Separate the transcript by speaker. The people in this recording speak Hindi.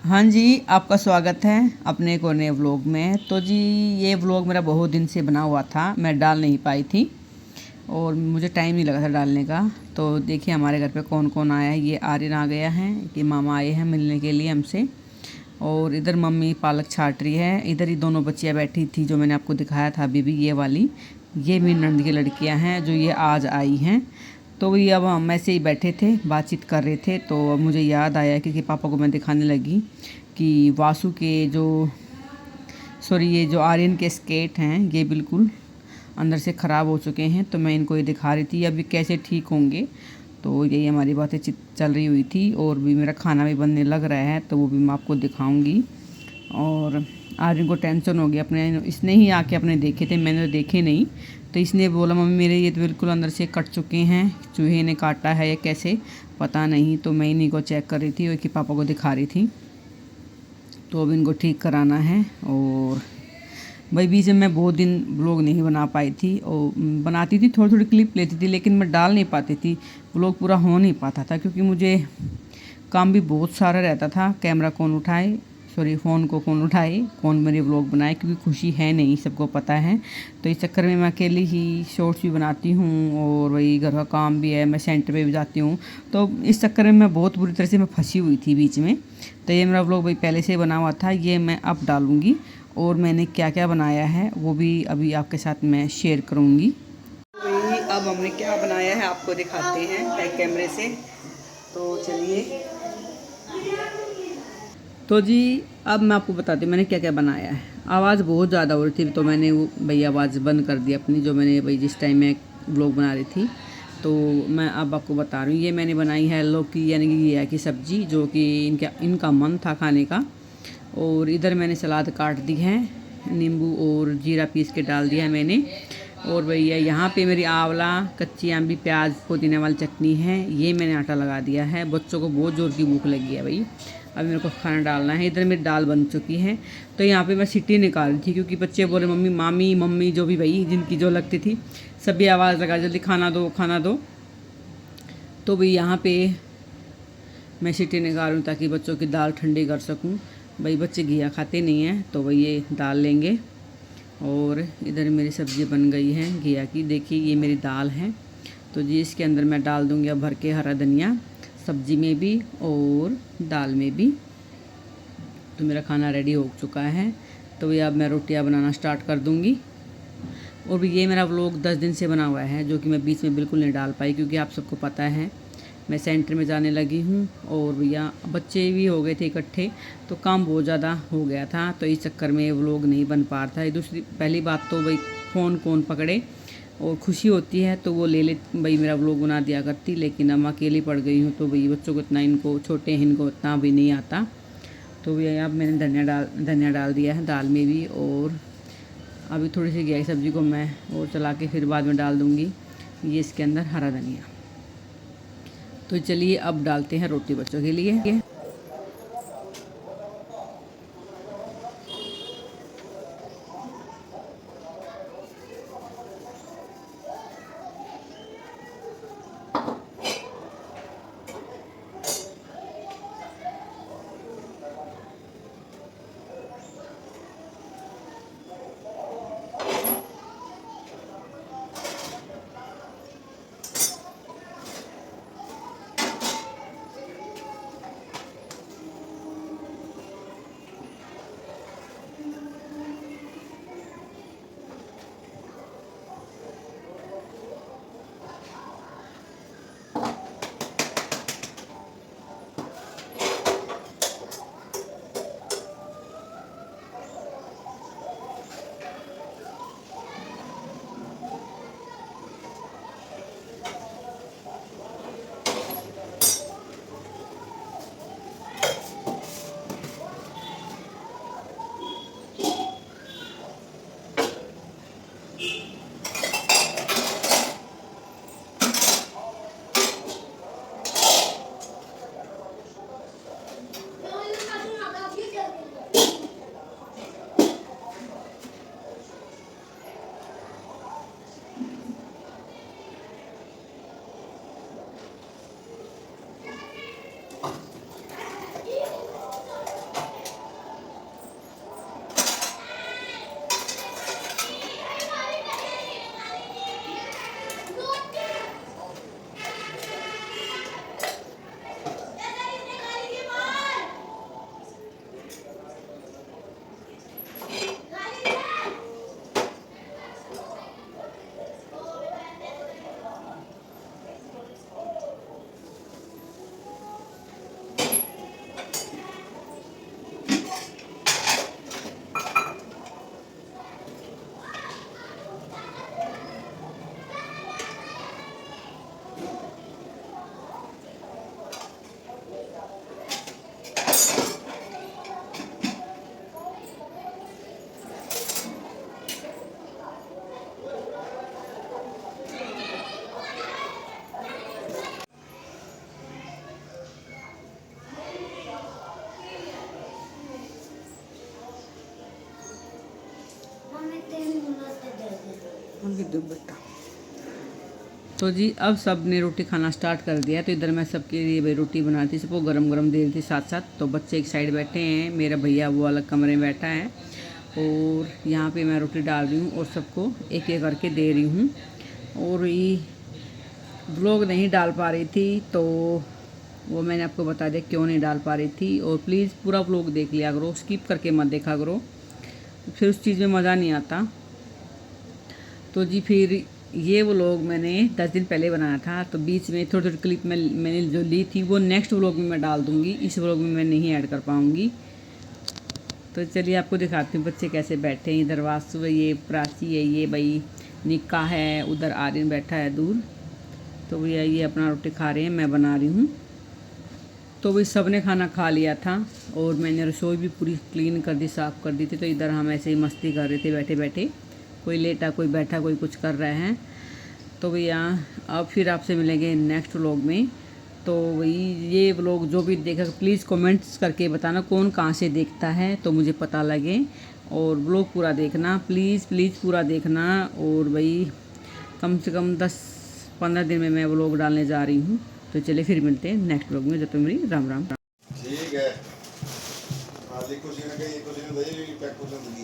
Speaker 1: हाँ जी, आपका स्वागत है अपने एक और नए व्लॉग में। तो जी ये व्लॉग मेरा बहुत दिन से बना हुआ था, मैं डाल नहीं पाई थी और मुझे टाइम नहीं लगा था डालने का। तो देखिए हमारे घर पे कौन कौन आया है। ये आर्यन आ गया है कि मामा आए हैं मिलने के लिए हमसे। और इधर मम्मी पालक छाट रही है। इधर ही दोनों बच्चियाँ बैठी थी जो मैंने आपको दिखाया था अभी भी, ये वाली। ये मेरी नंद की लड़कियाँ हैं जो ये आज आई हैं। तो वही अब हम ऐसे ही बैठे थे, बातचीत कर रहे थे। तो अब मुझे याद आया कि पापा को मैं दिखाने लगी कि वासु के जो ये जो आर्यन के स्केट हैं ये बिल्कुल अंदर से ख़राब हो चुके हैं। तो मैं इनको ये दिखा रही थी अभी कैसे ठीक होंगे। तो यही हमारी बातें चल रही हुई थी और भी मेरा खाना भी बनने लग रहा है, तो वो भी मैं आपको दिखाऊंगी। और आर्यन को टेंशन हो गया, अपने इसने ही आके अपने देखे थे, मैंने तो देखे नहीं। तो इसने बोला मम्मी मेरे ये तो बिल्कुल अंदर से कट चुके हैं, चूहे ने काटा है या कैसे पता नहीं। तो मैं इन्हीं को चेक कर रही थी और कि पापा को दिखा रही थी। तो अब इनको ठीक कराना है। और भाई बीच में मैं बहुत दिन ब्लॉग नहीं बना पाई थी और बनाती थी, थोड़ी थोड़ी क्लिप लेती थी, लेकिन मैं डाल नहीं पाती थी। ब्लॉग पूरा हो नहीं पाता था क्योंकि मुझे काम भी बहुत सारा रहता था। कैमरा कौन उठाए, फ़ोन को कौन उठाए, कौन मेरे व्लॉग बनाए, क्योंकि खुशी है नहीं, सबको पता है। तो इस चक्कर में मैं अकेली ही शॉर्ट्स भी बनाती हूँ और वही घर का काम भी है, मैं सेंटर पे भी जाती हूँ। तो इस चक्कर में मैं बहुत बुरी तरह से मैं फंसी हुई थी बीच में। तो ये मेरा व्लॉग भाई पहले से बना हुआ था, ये मैं अब डालूँगी। और मैंने क्या क्या बनाया है वो भी अभी आपके साथ मैं शेयर करूँगी। भाई अब हमने क्या बनाया है आपको दिखाते हैं बैक कैमरे से। तो चलिए। तो जी अब मैं आपको बताती हूँ मैंने क्या क्या बनाया है। आवाज़ बहुत ज़्यादा हो रही थी तो मैंने वो भाई आवाज़ बंद कर दी अपनी, जो मैंने भाई जिस टाइम में व्लॉग बना रही थी। तो मैं अब आपको बता रही हूँ, ये मैंने बनाई है लौकी यानी कि घिया की सब्ज़ी, जो कि इनका मन था खाने का। और इधर मैंने सलाद काट दी है, नींबू और जीरा पीस के डाल दिया है मैंने। और भैया यहाँ पे मेरी आंवला, कच्ची आंबी, प्याज, पुदीने वाली चटनी है। ये मैंने आटा लगा दिया है, बच्चों को बहुत ज़ोर की भूख लगी है भाई, अभी मेरे को खाना डालना है। इधर मेरी दाल बन चुकी है। तो यहाँ पे मैं सीटी निकाल रही थी क्योंकि बच्चे बोले मम्मी मामी मम्मी, जो भी भाई जिनकी जो लगती थी सभी आवाज़ लगा जल्दी खाना दो खाना दो। तो भाई यहाँ पे मैं सीटी निकाल रही हूँ ताकि बच्चों की दाल ठंडी कर सकूँ। भाई बच्चे घिया खाते नहीं हैं तो भाई ये दाल लेंगे। और इधर मेरी सब्ज़ी बन गई है घिया की, देखिए ये मेरी दाल है। तो जी इसके अंदर मैं डाल दूँगी अब भर के हरा धनिया, सब्ज़ी में भी और दाल में भी। तो मेरा खाना रेडी हो चुका है। तो ये अब मैं रोटियां बनाना स्टार्ट कर दूँगी। और भी ये मेरा व्लॉग 10 दिन से बना हुआ है, जो कि मैं बीच में बिल्कुल नहीं डाल पाई क्योंकि आप सबको पता है मैं सेंटर में जाने लगी हूँ और भैया बच्चे भी हो गए थे इकट्ठे, तो काम बहुत ज़्यादा हो गया था। तो इस चक्कर में व्लॉग नहीं बन पा रहा था। दूसरी पहली बात तो भाई फ़ोन कौन पकड़े, और खुशी होती है तो वो ले ले भाई मेरा व्लॉग बना दिया करती, लेकिन अब मैं अकेली पड़ गई हूँ तो भाई बच्चों को इतना, इनको छोटे हैं इनको इतना भी नहीं आता। तो भैया अब मैंने धनिया डाल दिया है दाल में भी। और अभी थोड़ी सी घिया की सब्ज़ी को मैं और चला के फिर बाद में डाल दूँगी ये इसके अंदर हरा धनिया। तो चलिए अब डालते हैं रोटी बच्चों के लिए।
Speaker 2: बेटा
Speaker 1: तो जी अब सब ने रोटी खाना स्टार्ट कर दिया। तो इधर मैं सबके लिए भाई रोटी बना रही थी, सबको गरम गरम दे रही थी साथ साथ। तो बच्चे एक साइड बैठे हैं, मेरा भैया वो अलग कमरे में बैठा है, और यहाँ पे मैं रोटी डाल रही हूँ और सबको एक एक करके दे रही हूँ। और ये व्लॉग नहीं डाल पा रही थी, तो वो मैंने आपको बता दिया क्यों नहीं डाल पा रही थी। और प्लीज़ पूरा व्लॉग देख लिया करो, स्किप करके मत देखा करो, फिर उस चीज़ में मज़ा नहीं आता। तो जी फिर ये व्लॉग मैंने 10 दिन पहले बनाया था, तो बीच में थोड़ी थोड़ी क्लिप मैंने जो ली थी वो नेक्स्ट व्लॉग में मैं डाल दूँगी, इस व्लॉग में मैं नहीं ऐड कर पाऊँगी। तो चलिए आपको दिखाती हूँ बच्चे कैसे बैठे हैं। इधर वासु है, ये प्राची है, ये भाई निक्का है, उधर आर्यन बैठा है दूर। तो भैया ये अपना रोटी खा रहे हैं, मैं बना रही हूँ। तो भाई सब ने खाना खा लिया था और मैंने रसोई भी पूरी क्लीन कर दी, साफ़ कर दी थी। तो इधर हम ऐसे ही मस्ती कर रहे थे बैठे बैठे, कोई लेटा कोई बैठा कोई कुछ कर रहे हैं। तो भैया अब फिर आपसे मिलेंगे नेक्स्ट व्लॉग में। तो वही ये व्लॉग जो भी देखा प्लीज़ कमेंट्स करके बताना कौन कहाँ से देखता है, तो मुझे पता लगे। और व्लॉग पूरा देखना प्लीज़ प्लीज़ पूरा देखना। और भाई कम से कम 10-15 दिन में मैं व्लॉग डालने जा रही हूँ। तो चलिए फिर मिलते हैं नेक्स्ट व्लॉग में, जब तक मेरी राम राम।
Speaker 3: ठीक है आज एक कुछ ना कहीं कुछ ना दही पैक कुछ ना दही